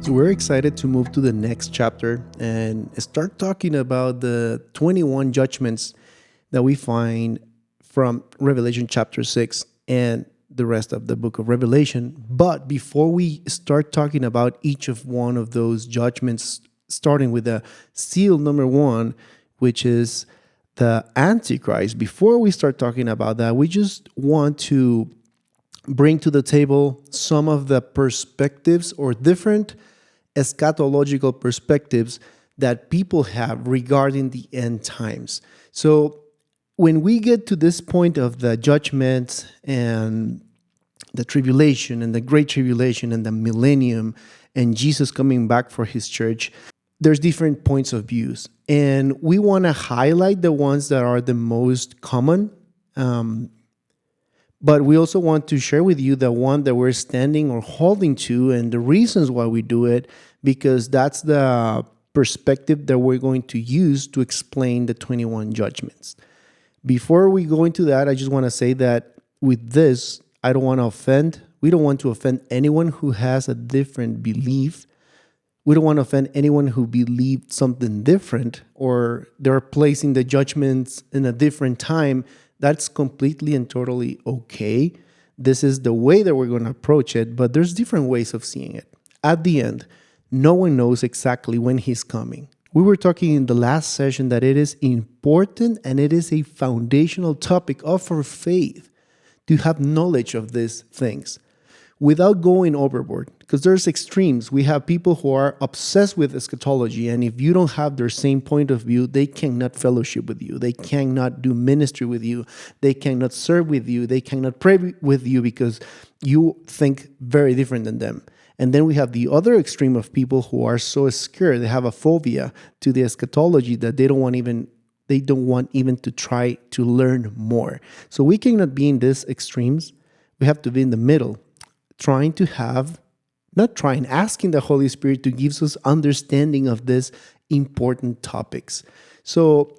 We're excited to move to the next chapter and start talking about the 21 judgments that we find from Revelation chapter 6 and the rest of the book of Revelation. But before we start talking about each of one of those judgments, starting with the seal number 1, which is the Antichrist, before we start talking about that, we just want to bring to the table some of the perspectives or different eschatological perspectives that people have regarding the end times. So when we get to this point of the judgment and the tribulation and the Great Tribulation and the Millennium and Jesus coming back for his church, there's different points of views. And we want to highlight the ones that are the most common. But we also want to share with you the one that we're standing or holding to and the reasons why we do it, because that's the perspective that we're going to use to explain the 21 judgments. Before we go into that, I just want to say that with this, I don't want to offend. We don't want to offend anyone who has a different belief. We don't want to offend anyone who believed something different or they're placing the judgments in a different time. That's completely and totally okay. This is the way that we're going to approach it, but there's different ways of seeing it. At the end, no one knows exactly when he's coming. We were talking in the last session that it is important and it is a foundational topic of our faith to have knowledge of these things without going overboard, because there's extremes. We have people who are obsessed with eschatology, and if you don't have their same point of view, they cannot fellowship with you. They cannot do ministry with you. They cannot serve with you. They cannot pray with you because you think very different than them. And then we have the other extreme of people who are so scared, they have a phobia to the eschatology that they don't want even to try to learn more. So we cannot be in these extremes. We have to be in the middle, asking the Holy Spirit to give us understanding of these important topics. So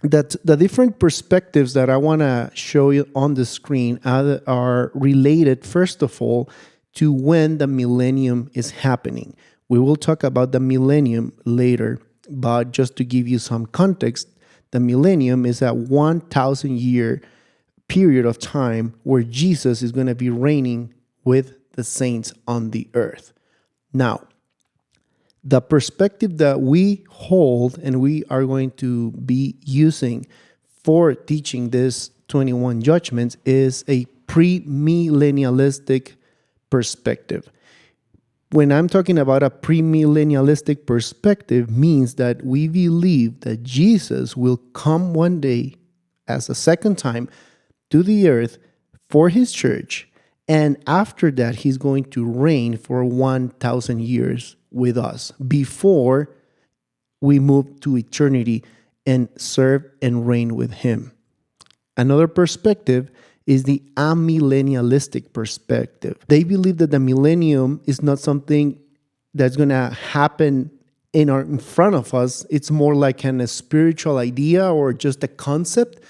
that the different perspectives that I want to show you on the screen are related, first of all, to when the millennium is happening. We will talk about the millennium later, but just to give you some context, the millennium is a 1,000-year period of time where Jesus is going to be reigning with the saints on the earth. Now, the perspective that we hold and we are going to be using for teaching this 21 judgments is a premillennialistic perspective. When I'm talking about a premillennialistic perspective, means that we believe that Jesus will come one day as a second time to the earth for his church, and after that, he's going to reign for 1,000 years with us before we move to eternity and serve and reign with him. Another perspective is the amillennialistic perspective. They believe that the millennium is not something that's going to happen in front of us. It's more like a spiritual idea or just a concept,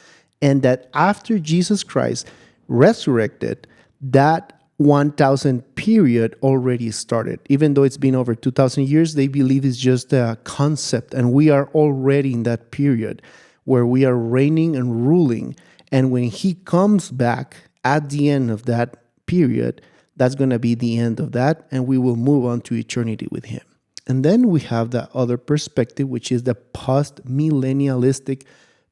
and that after Jesus Christ resurrected, that 1,000 period already started. Even though it's been over 2,000 years, they believe it's just a concept, and we are already in that period where we are reigning and ruling. And when he comes back at the end of that period, that's going to be the end of that, and we will move on to eternity with him. And then we have the other perspective, which is the post-millennialistic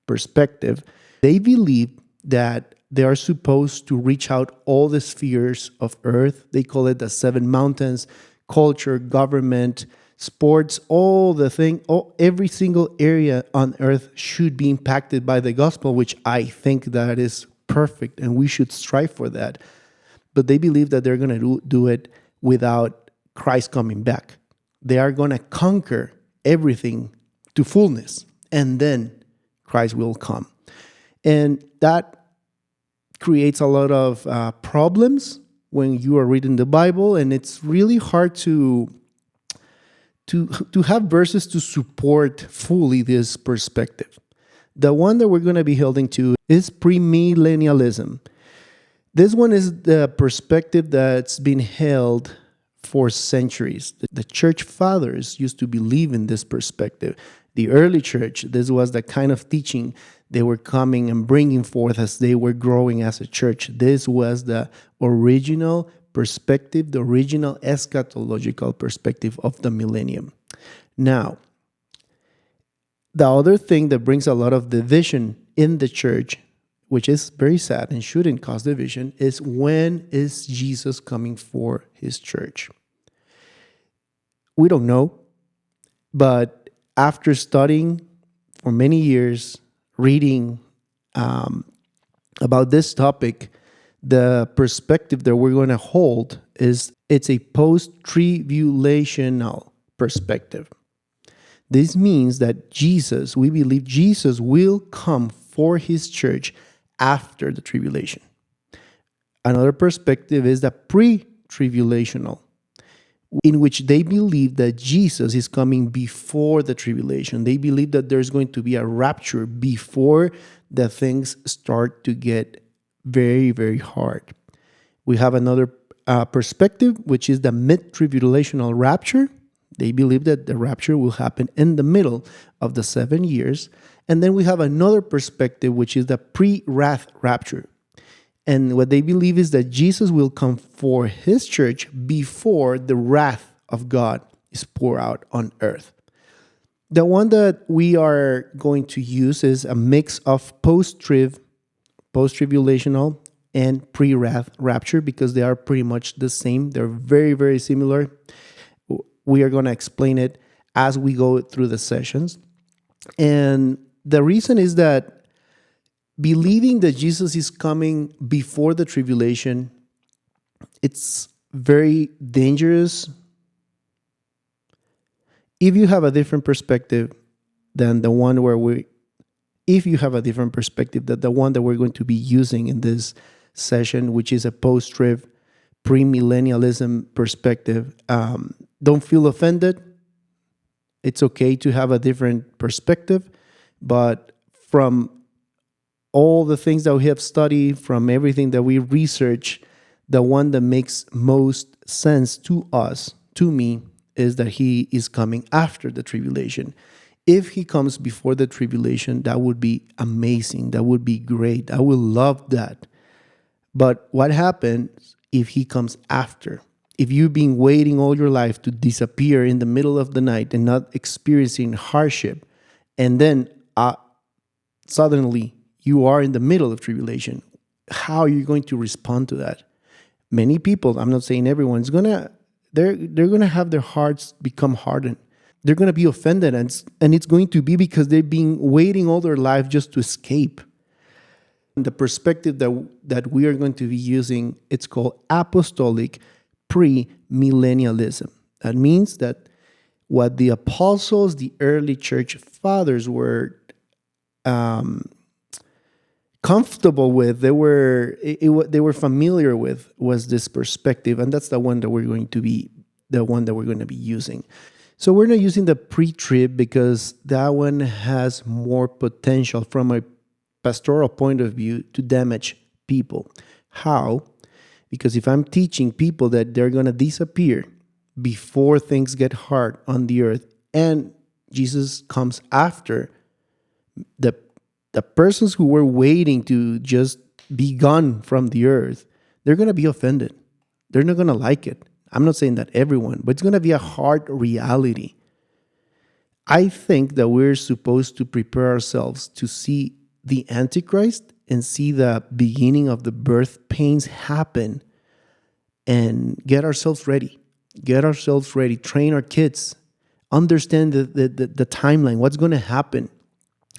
perspective. They believe that they are supposed to reach out all the spheres of earth. They call it the 7 mountains: culture, government, sports, every single area on earth should be impacted by the gospel, which I think that is perfect and we should strive for that. But they believe that they're going to do it without Christ coming back. They are going to conquer everything to fullness, and then Christ will come. And that creates a lot of problems when you are reading the Bible, and it's really hard to have verses to support fully this perspective. The one that we're going to be holding to is premillennialism. This one is the perspective that's been held for centuries. The church fathers used to believe in this perspective. The early church, this was the kind of teaching they were coming and bringing forth as they were growing as a church. This was the original perspective, the original eschatological perspective of the millennium. Now, the other thing that brings a lot of division in the church, which is very sad and shouldn't cause division, is when is Jesus coming for his church? We don't know, but after studying for many years, reading about this topic, the perspective that we're going to hold is it's a post-tribulational perspective. This means that we believe Jesus will come for his church after the tribulation. Another perspective is the pre-tribulational, in which they believe that Jesus is coming before the tribulation. They believe that there's going to be a rapture before the things start to get very, very hard. We have another perspective, which is the mid-tribulational rapture. They believe that the rapture will happen in the middle of the 7 years. And then we have another perspective, which is the pre-wrath rapture. And what they believe is that Jesus will come for his church before the wrath of God is poured out on earth. The one that we are going to use is a mix of post-tribulational, and pre-wrath rapture, because they are pretty much the same. They're very, very similar. We are going to explain it as we go through the sessions. And the reason is that believing that Jesus is coming before the tribulation, it's very dangerous. If you have a different perspective than the one that we're going to be using in this session, which is a post-trib, premillennialism perspective, don't feel offended. It's okay to have a different perspective, but from all the things that we have studied, from everything that we research, the one that makes most sense to us, to me, is that he is coming after the tribulation. If he comes before the tribulation, that would be amazing. That would be great. I would love that. But what happens if he comes after? If you've been waiting all your life to disappear in the middle of the night and not experiencing hardship, and then suddenly you are in the middle of tribulation, how are you going to respond to that? Many people, I'm not saying everyone, they're gonna have their hearts become hardened. They're gonna be offended, and it's going to be because they've been waiting all their life just to escape. And the perspective that we are going to be using, it's called apostolic premillennialism. That means that what the apostles, the early church fathers were comfortable with, they were familiar with, was this perspective, and that's the one that we're going to be using. So we're not using the pre-trib because that one has more potential from a pastoral point of view to damage people. How? Because if I'm teaching people that they're going to disappear before things get hard on the earth, and Jesus comes after, the persons who were waiting to just be gone from the earth, they're going to be offended. They're not going to like it. I'm not saying that everyone, but it's going to be a hard reality. I think that we're supposed to prepare ourselves to see the Antichrist and see the beginning of the birth pains happen and get ourselves ready. Train our kids. Understand the timeline, what's going to happen.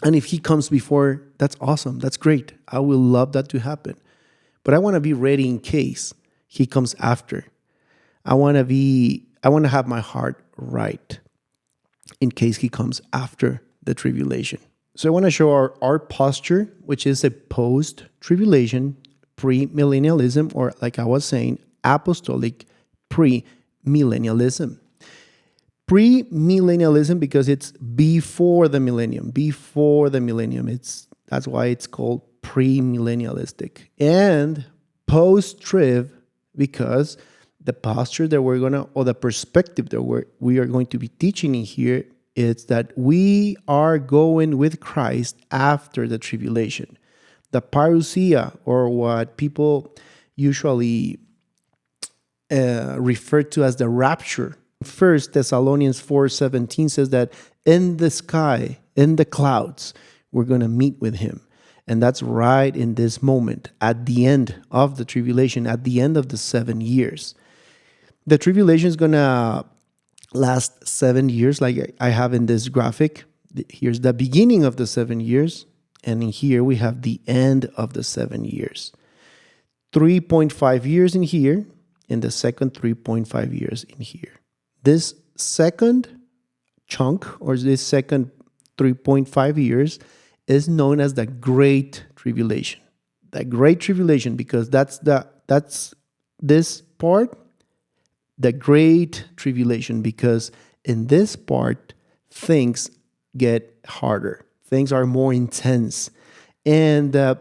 And if he comes before, that's awesome. That's great. I will love that to happen. But I want to be ready in case he comes after. I want to have my heart right in case he comes after the tribulation. So I want to show our posture, which is a post-tribulation, premillennialism, or like I was saying, apostolic premillennialism. Premillennialism because it's before the millennium. That's why it's called premillennialistic. And post-trib because the posture that we're going to, or the perspective that we are going to be teaching in here, is that we are going with Christ after the tribulation. The parousia, or what people usually refer to as the rapture. 1 Thessalonians 4:17 says that in the sky, in the clouds, we're going to meet with him. And that's right in this moment, at the end of the tribulation, at the end of the 7 years. The tribulation is going to last 7 years, like I have in this graphic. Here's the beginning of the 7 years, and in here we have the end of the 7 years. 3.5 years in here, and the second 3.5 years in here. This second chunk, or this second 3.5 years, is known as the Great Tribulation. The Great Tribulation, because that's this part, the Great Tribulation, because in this part, things get harder. Things are more intense. And the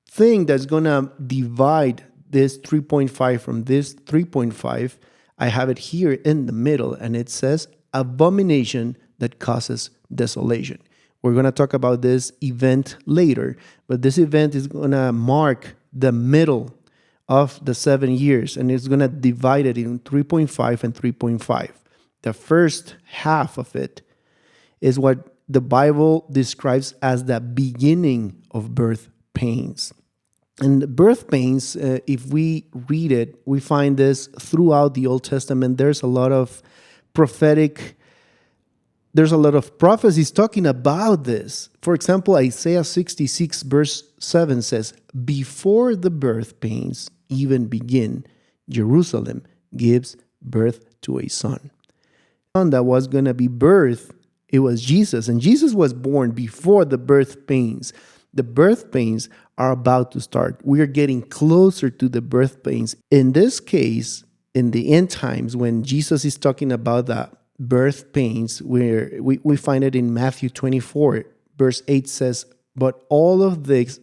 thing that's going to divide this 3.5 from this 3.5, I have it here in the middle, and it says, abomination that causes desolation. We're going to talk about this event later, but this event is going to mark the middle of the 7 years, and it's going to divide it in 3.5 and 3.5. The first half of it is what the Bible describes as the beginning of birth pains. And birth pains, if we read it, we find this throughout the Old Testament. There's a lot of prophecies talking about this. For example, Isaiah 66 verse 7 says, before the birth pains even begin, Jerusalem gives birth to a son. The son that was going to be birthed, it was Jesus. And Jesus was born before the birth pains. The birth pains are about to start. We are getting closer to the birth pains. In this case, in the end times, when Jesus is talking about the birth pains, where we find it in Matthew 24, verse 8 says, but all of these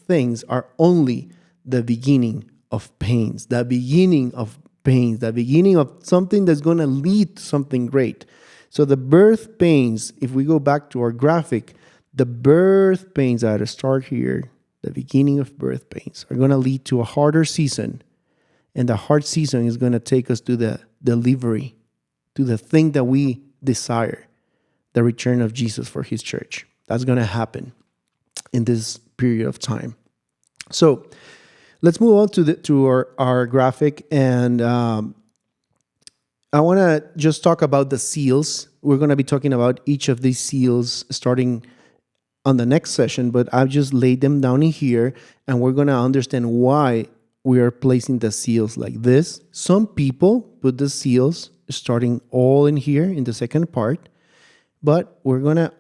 things are only the beginning of pains, the beginning of pains, the beginning of something that's going to lead to something great. So the birth pains, if we go back to our graphic, the birth pains that start here, the beginning of birth pains, are going to lead to a harder season. And the hard season is going to take us to the delivery, to the thing that we desire, the return of Jesus for his church. That's going to happen in this period of time. So let's move on to our graphic. And I want to just talk about the seals. We're going to be talking about each of these seals starting on the next session, but I've just laid them down in here, and we're going to understand why we are placing the seals like this. Some people put the seals starting all in here in the second part, but we're going to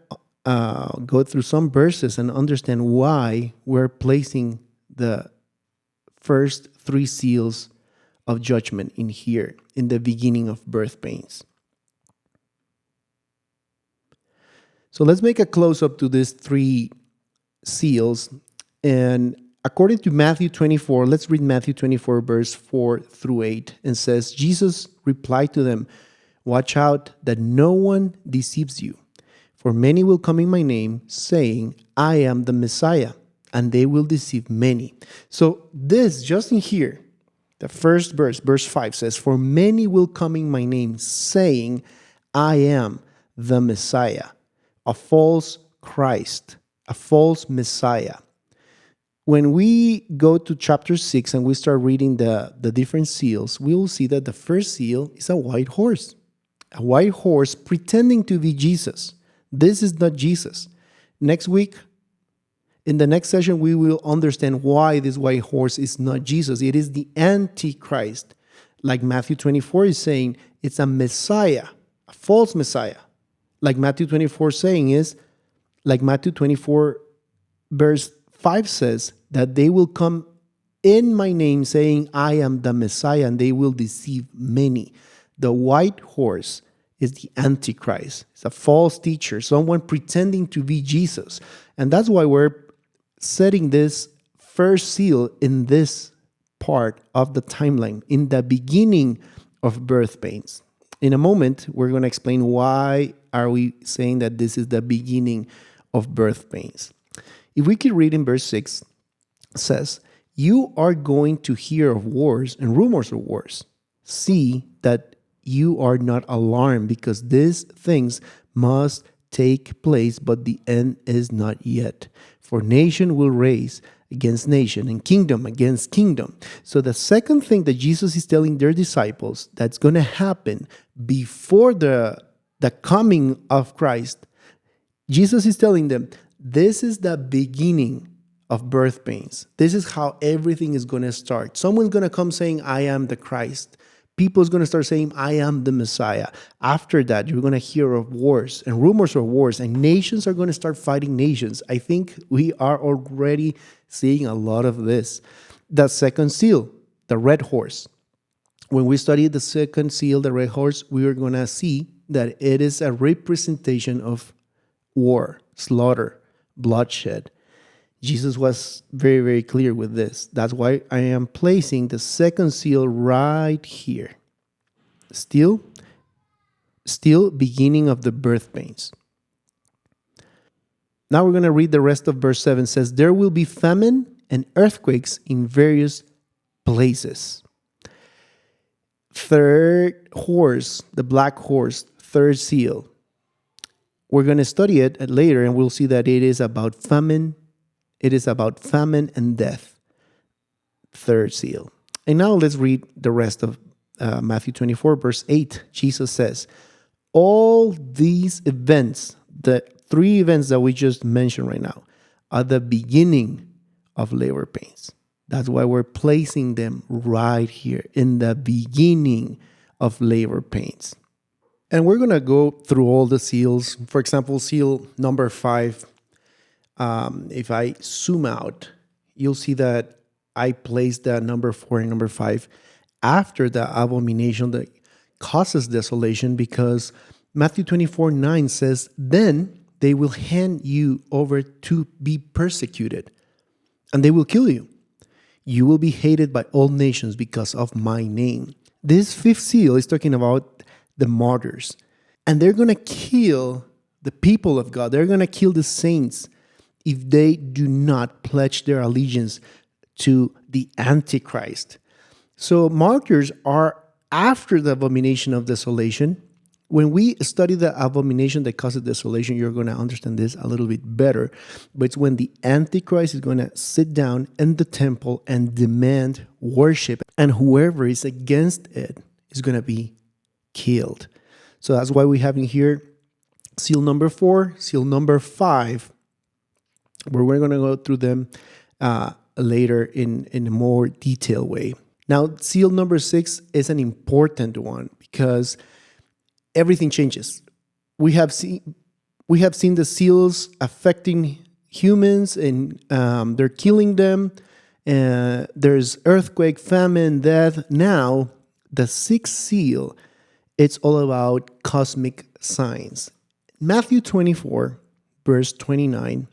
go through some verses and understand why we're placing the first 3 seals of judgment in here, in the beginning of birth pains. So let's make a close-up to these 3 seals. And according to Matthew 24, let's read Matthew 24, verse 4 through 8. And says, Jesus replied to them, watch out that no one deceives you. For many will come in my name, saying, I am the Messiah, and they will deceive many. So this, just in here, the first verse, verse 5 says, for many will come in my name, saying, I am the Messiah. A false Christ, a false Messiah. When we go to chapter 6 and we start reading the different seals, we will see that the first seal is a white horse pretending to be Jesus. This is not Jesus. Next week, in the next session, we will understand why this white horse is not Jesus. It is the Antichrist. Like Matthew 24 is saying, it's a Messiah, a false Messiah. Like Matthew 24 saying is, like Matthew 24 verse 5 says, that they will come in my name saying, I am the Messiah, and they will deceive many. The white horse is the Antichrist. It's a false teacher, someone pretending to be Jesus. And that's why we're setting this first seal in this part of the timeline, in the beginning of birth pains. In a moment, we're going to explain why are we saying that this is the beginning of birth pains. If we could read in verse 6, it says, "You are going to hear of wars and rumors of wars. See that you are not alarmed, because these things must take place, but the end is not yet. For nation will raise against nation and kingdom against kingdom." So the second thing that Jesus is telling their disciples that's going to happen before the coming of Christ, Jesus is telling them, this is the beginning of birth pains. This is how everything is going to start. Someone's going to come saying, "I am the Christ." People's going to start saying, "I am the Messiah." After that, you're going to hear of wars and rumors of wars, and nations are going to start fighting nations. I think we are already seeing a lot of this. The second seal, the red horse. When we study the second seal, the red horse, we are going to see that it is a representation of war, slaughter, bloodshed. Jesus was very, very clear with this. That's why I am placing the second seal right here. Still beginning of the birth pains. Now we're going to read the rest of verse 7. It says, "There will be famine and earthquakes in various places." Third horse, the black horse, third seal. We're going to study it later, and we'll see that it is about famine. It is about famine and death. Third seal. And now let's read the rest of Matthew 24, verse 8. Jesus says, "All these events, the three events that we just mentioned right now, are the beginning of labor pains." That's why we're placing them right here in the beginning of labor pains. And we're going to go through all the seals. For example, seal number 5. If I zoom out, you'll see that I placed the number 4 and number 5 after the abomination that causes desolation, because Matthew 24:9 says, "Then they will hand you over to be persecuted, and they will kill you. You will be hated by all nations because of my name." This fifth seal is talking about the martyrs, and they're going to kill the people of God. They're going to kill the saints if they do not pledge their allegiance to the Antichrist. So martyrs are after the abomination of desolation. When we study the abomination that causes desolation, you're going to understand this a little bit better. But it's when the Antichrist is going to sit down in the temple and demand worship, and whoever is against it is going to be killed. So that's why we have in here seal number 4, seal number 5, where we're going to go through them later in a more detailed way. Now, seal number 6 is an important one because everything changes. We have seen the seals affecting humans, and they're killing them. There's earthquake, famine, death. Now, the 6th seal, it's all about cosmic signs. Matthew 24, verse 29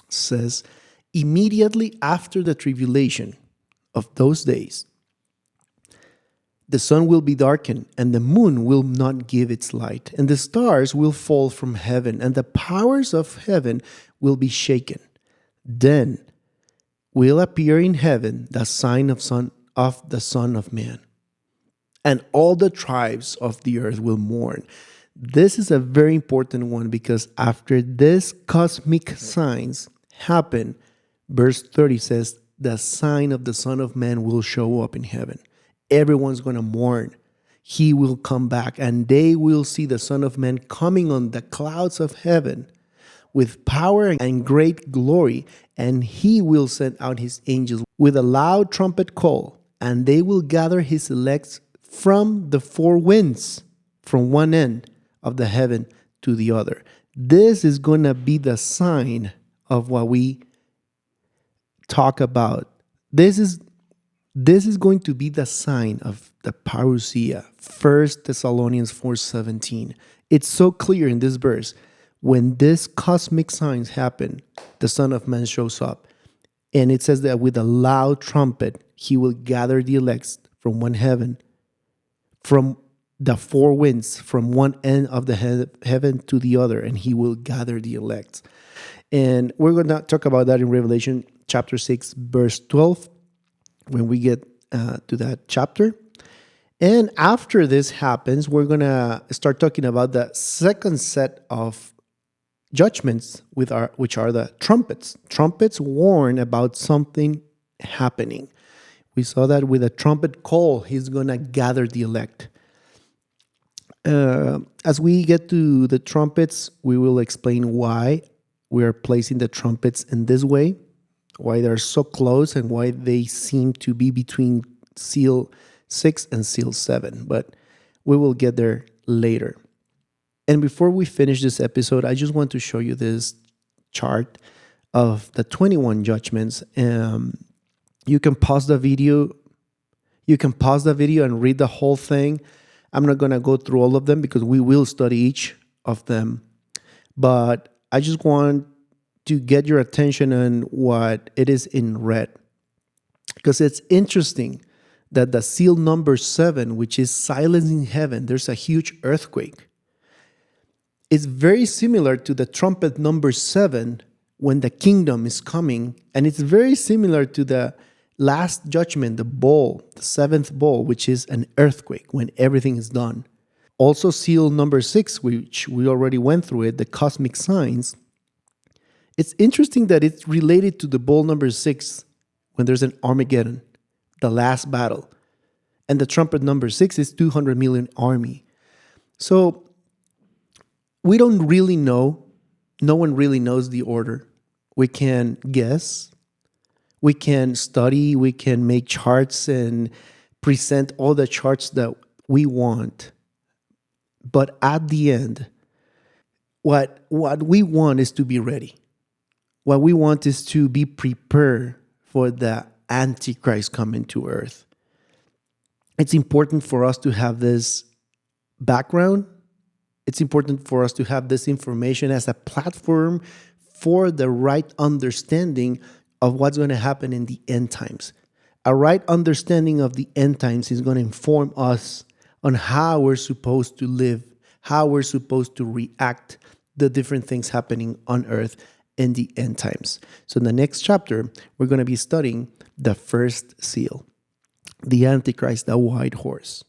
says, "Immediately after the tribulation of those days, the sun will be darkened, and the moon will not give its light, and the stars will fall from heaven, and the powers of heaven will be shaken. Then will appear in heaven the sign of the Son of Man, and all the tribes of the earth will mourn." This is a very important one, because after this cosmic signs happen, verse 30 says, the sign of the Son of Man will show up in heaven. Everyone's going to mourn. He will come back, and they will see the Son of Man coming on the clouds of heaven with power and great glory, and he will send out his angels with a loud trumpet call, and they will gather his elect from the four winds, from one end of the heaven to the other. This is going to be the sign of what we talk about. This is going to be the sign of the parousia. 1 Thessalonians 4:17. It's so clear in this verse. When these cosmic signs happen, the Son of Man shows up. And it says that with a loud trumpet, he will gather the elect from one heaven, from the four winds, from one end of the heaven to the other, and he will gather the elect. And we're going to talk about that in Revelation chapter 6, verse 12, when we get to that chapter. And after this happens, we're going to start talking about the second set of judgments, which are the trumpets. Trumpets warn about something happening. We saw that with a trumpet call, he's going to gather the elect. As we get to the trumpets, we will explain why we are placing the trumpets in this way, why they're so close, and why they seem to be between seal 6 and seal 7. But we will get there later. And before we finish this episode, I just want to show you this chart of the 21 judgments. You can pause the video. You can pause the video and read the whole thing. I'm not going to go through all of them because we will study each of them. But I just want to get your attention on what it is in red. Because it's interesting that the seal number 7, which is silence in heaven, there's a huge earthquake. It's very similar to the trumpet number 7 when the kingdom is coming. And it's very similar to the last judgment, the bowl, the 7th bowl, which is an earthquake when everything is done. Also seal number 6, which we already went through it, the cosmic signs. It's interesting that it's related to the bowl number 6 when there's an Armageddon, the last battle. And the trumpet number 6 is 200 million army. So we don't really know. No one really knows the order. We can guess. We can study. We can make charts and present all the charts that we want. But at the end, what we want is to be ready. What we want is to be prepared for the Antichrist coming to earth. It's important for us to have this background. It's important for us to have this information as a platform for the right understanding of what's going to happen in the end times. A right understanding of the end times is going to inform us on how we're supposed to live, how we're supposed to react to different things happening on earth in the end times. So in the next chapter, we're going to be studying the first seal, the Antichrist, the white horse.